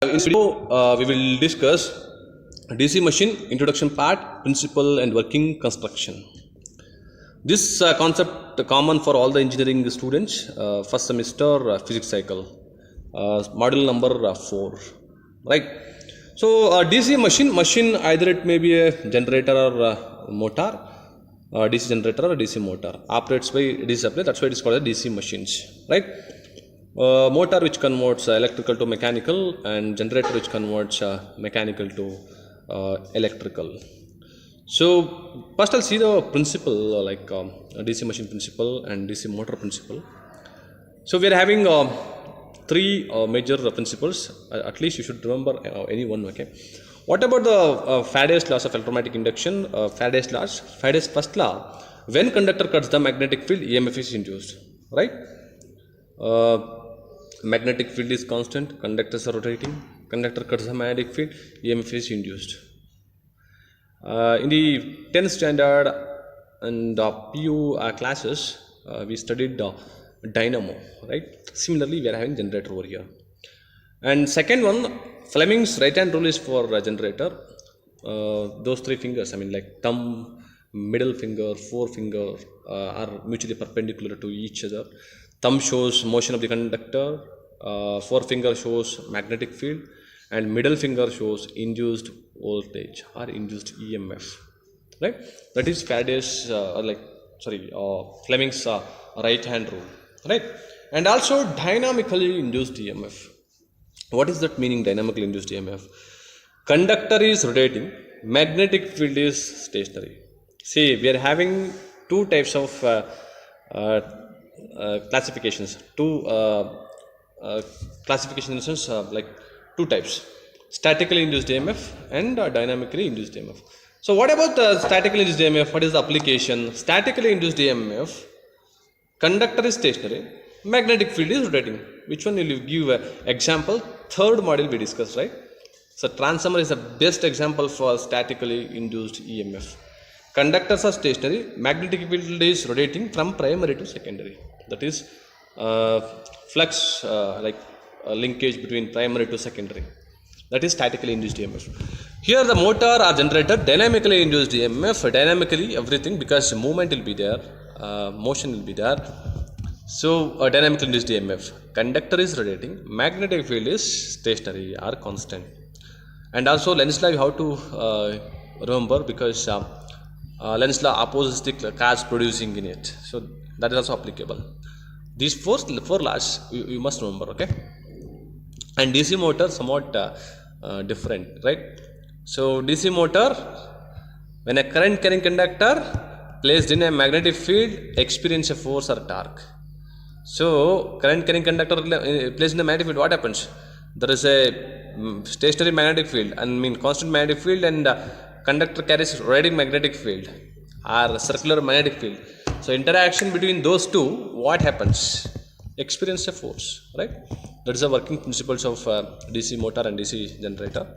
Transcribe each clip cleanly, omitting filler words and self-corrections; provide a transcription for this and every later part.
In this video, we will discuss DC machine introduction part, principle and working construction. This concept common for all the engineering students, first semester physics cycle, module number 4, right? So DC machine either it may be a generator or motor, DC generator or DC motor, operates by DC supply. That's why it is called a DC machines, right? Motor which converts electrical to mechanical, and generator which converts mechanical to electrical. So first I'll see the principle, like DC machine principle and DC motor principle. So we are having three major principles. At least you should remember any one. Okay. What about the Faraday's laws of electromagnetic induction? Faraday's first law: when conductor cuts the magnetic field, EMF is induced. Right. Magnetic field is constant, conductors are rotating, conductor cuts the magnetic field, EMF is induced. In the 10th standard and PU classes, we studied dynamo, right? Similarly, we are having generator over here. And second one, Fleming's right hand rule is for generator. Those three fingers, I mean like thumb, middle finger, forefinger are mutually perpendicular to each other. Thumb shows motion of the conductor, forefinger shows magnetic field, and middle finger shows induced voltage or induced EMF. Right? That is Faraday's Fleming's right hand rule. Right? And also dynamically induced EMF. What is that meaning? Dynamically induced EMF. Conductor is rotating, magnetic field is stationary. See, we are having two types of classifications. Classification in the sense like two types: statically induced EMF and dynamically induced EMF. So what about the statically induced EMF? What is the application? Statically induced EMF, conductor is stationary, magnetic field is rotating. Which one will you give an example? Third module we discussed, right? So transformer is the best example for statically induced EMF. Conductors are stationary, magnetic field is rotating from primary to secondary. That is flux, linkage between primary to secondary. That is statically induced EMF. Here the motor or generator, dynamically induced EMF, dynamically everything, because movement will be there, motion will be there. So dynamically induced EMF, conductor is rotating, magnetic field is stationary or constant. And also Lenz law you have to remember, because Lenz law opposes the cause producing in it. So that is also applicable. These four laws you must remember, okay? And DC motor somewhat different, right? So DC motor, when a current carrying conductor placed in a magnetic field experience a force or torque. So current carrying conductor placed in a magnetic field, what happens? There is a stationary magnetic field, constant magnetic field, and conductor carries rotating magnetic field or circular magnetic field. So interaction between those two, what happens? Experience a force, right? That is the working principles of DC motor and DC generator.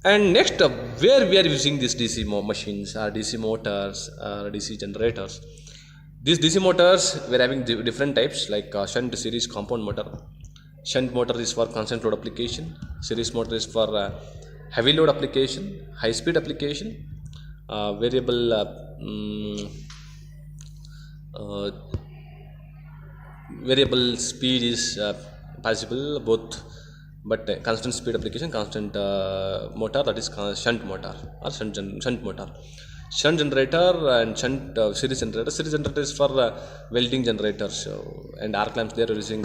And next, where we are using these DC machines or DC motors or DC generators. These DC motors, we are having different types, like shunt, series, compound motor. Shunt motor is for constant load application. Series motor is for heavy load application, high speed application, variable speed is possible both, but constant speed application, constant motor, that is shunt motor or shunt motor. Shunt generator and shunt series generator. Series generator is for welding generators and arc lamps. They are using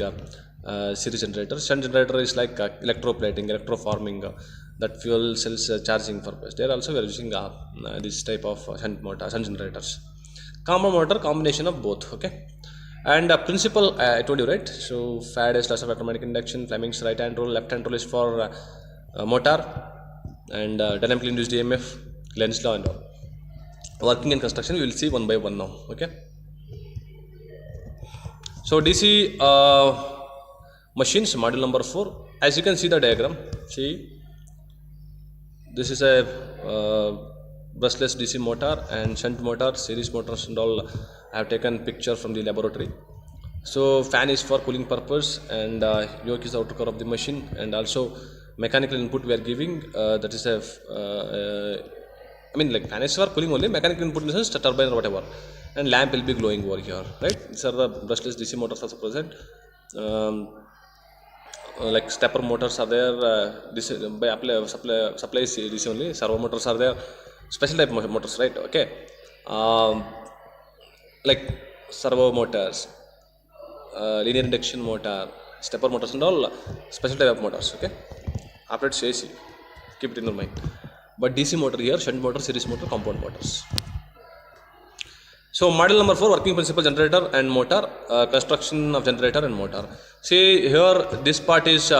series generator. Shunt generator is like electroplating, electroforming, that fuel cells charging purpose. They are also using this type of shunt generators. Compound motor, combination of both, okay? And principle, I told you, right? So Faraday's laws of electromagnetic induction, Fleming's right hand rule, left hand rule is for motor, and dynamically induced EMF, Lenz law and all. Working and construction we will see one by one now, okay? So DC machines, module number 4. As you can see the diagram, see, this is a brushless DC motor and shunt motor, series motors and all. I have taken picture from the laboratory. So fan is for cooling purpose, and yoke is the outer core of the machine, and also mechanical input we are giving, that is a I mean like fan is for cooling only, mechanical input in the sense turbine or whatever, and lamp will be glowing over here, right? These are the brushless DC motors also present. Like stepper motors are there, DC, by supply DC only. Servo motors are there, special type motors, right? Okay, like servo motors, linear induction motor, stepper motors and all special type of motors. Okay, operates AC, keep it in your mind. But DC motor here, shunt motor, series motor, compound motors. So model number 4, working principle, generator and motor, construction of generator and motor. See here, this part is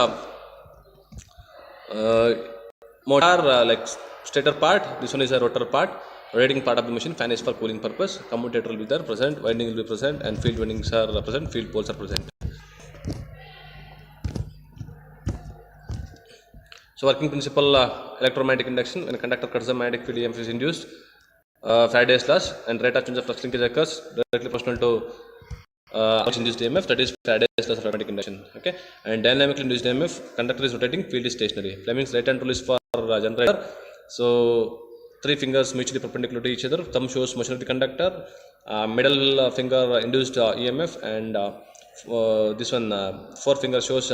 motor, like stator part. This one is a rotor part, rotating part of the machine. Fan is for cooling purpose. Commutator will be there present, winding will be present, and field windings are present, field poles are present. So working principle, electromagnetic induction. When a conductor cuts the magnetic field, EMF is induced. Faraday's laws, and rate of change of flux linkage occurs directly proportional to induced EMF, that is Faraday's laws of magnetic induction. Okay, and dynamically induced EMF, conductor is rotating, field is stationary. Fleming's right hand rule is for generator. So 3 fingers mutually perpendicular to each other. Thumb shows motion of the conductor. Middle finger induced EMF, and this one 4 finger shows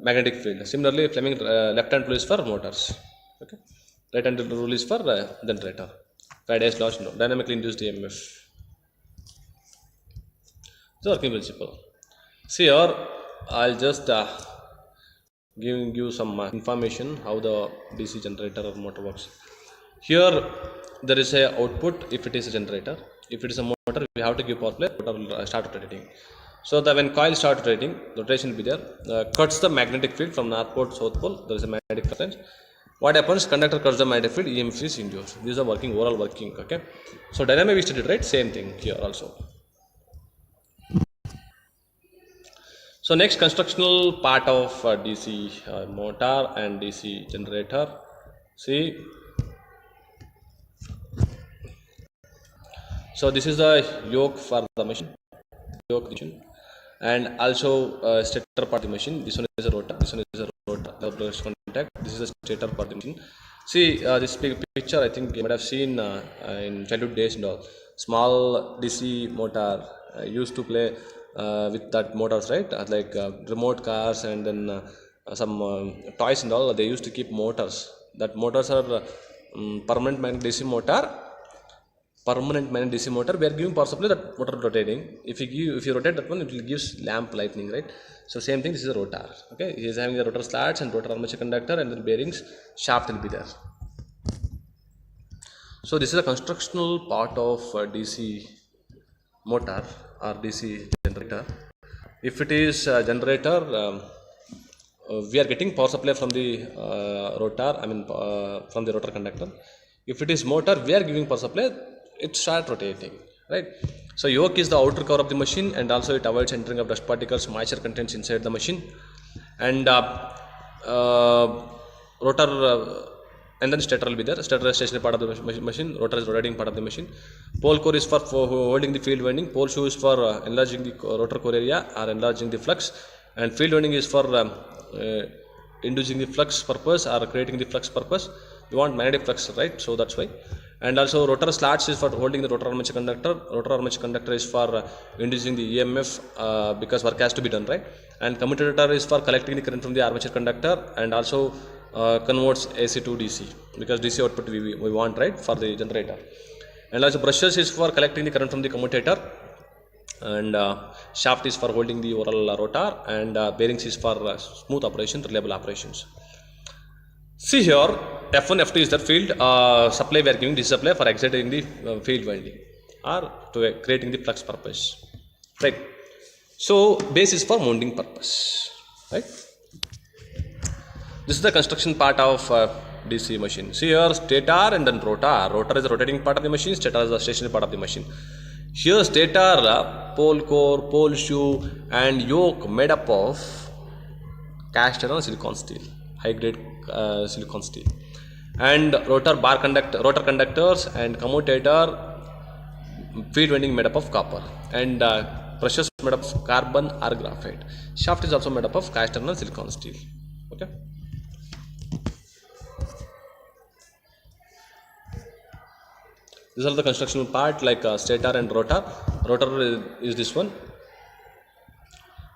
magnetic field. Similarly, Fleming left hand rule is for motors. Okay. Right hand rule is for generator. Faraday's law, dynamically induced EMF. The working principle. See here, I'll just giving you some information how the DC generator or motor works. Here, there is a output if it is a generator. If it is a motor, we have to give power play. Motor will start rotating. So that when coil start rotating, rotation will be there. Cuts the magnetic field from north pole to south pole. There is a magnetic current. What happens? Conductor cuts the magnetic field, EMF is induced. These are working, overall working. Okay. So dynamic we studied, right? Same thing here also. So next, constructional part of DC motor and DC generator. See. So this is the yoke for the machine. And also stator part of the machine. This one is a rotor. This one is a rotor. Contact. This is a stator part of the machine. See this picture. I think you might have seen in childhood days and all. Small DC motor used to play with that motors, right? Like remote cars and then some toys and all. They used to keep motors. That motors are permanent magnetic DC motor. Permanent magnetic DC motor, we are giving power supply, that motor rotating. If you rotate that one, it will give lamp lightning, right? So same thing, this is a rotor. Okay, he is having the rotor slats and rotor armature conductor, and then bearings, shaft will be there. So this is a constructional part of DC motor or DC generator. If it is a generator, we are getting power supply from the rotor, from the rotor conductor. If it is motor, we are giving power supply, it starts rotating, right? So yoke is the outer cover of the machine, and also it avoids entering of dust particles, moisture contents inside the machine. And rotor and then stator will be there. Stator is stationary part of the machine, rotor is rotating part of the machine. Pole core is for holding the field winding, pole shoe is for enlarging the rotor core area or enlarging the flux, and field winding is for inducing the flux purpose or creating the flux purpose. We want magnetic flux, right? So that's why. And also rotor slats is for holding the rotor armature conductor. Rotor armature conductor is for inducing the EMF because work has to be done, right? And commutator is for collecting the current from the armature conductor, and also converts AC to DC because DC output we want, right, for the generator. And also brushes is for collecting the current from the commutator, and shaft is for holding the overall rotor, and bearings is for smooth operation, reliable operations. See here, F1, F2 is the field supply we are giving this supply for exciting the field winding or to creating the flux purpose, right? So base is for mounting purpose, right? This is the construction part of DC machine. See here, stator and then rotor. Rotor is the rotating part of the machine, stator is the stationary part of the machine. Here stator, pole core, pole shoe and yoke made up of cast iron silicon steel, high grade silicon steel, and rotor conductors and commutator, field winding made up of copper, and brushes made up of carbon or graphite. Shaft is also made up of cast iron and silicon steel. Okay. These are the constructional part, like stator and rotor. Rotor is this one.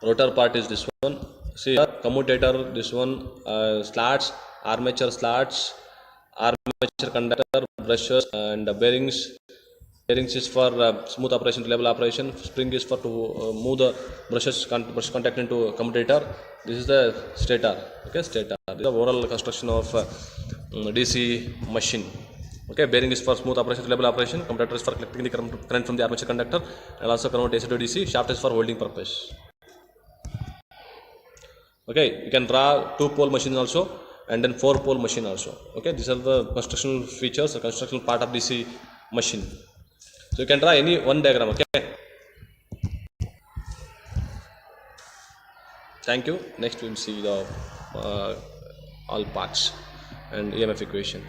Rotor part is this one. See, commutator, this one, slats, armature slats, armature conductor, brushes, and bearings. Bearings is for smooth operation, reliable operation. Spring is for to move the brush contact into commutator. This is the stator. Okay, stator. This is the overall construction of DC machine. Okay, bearing is for smooth operation, reliable operation. Commutator is for collecting the current from the armature conductor, and also convert AC to DC. Shaft is for holding purpose. Okay, you can draw 2-pole machine also, and then 4-pole machine also. Okay, these are the constructional features, the constructional part of DC machine. So you can draw any one diagram. Okay, thank you. Next we will see the all parts and EMF equation.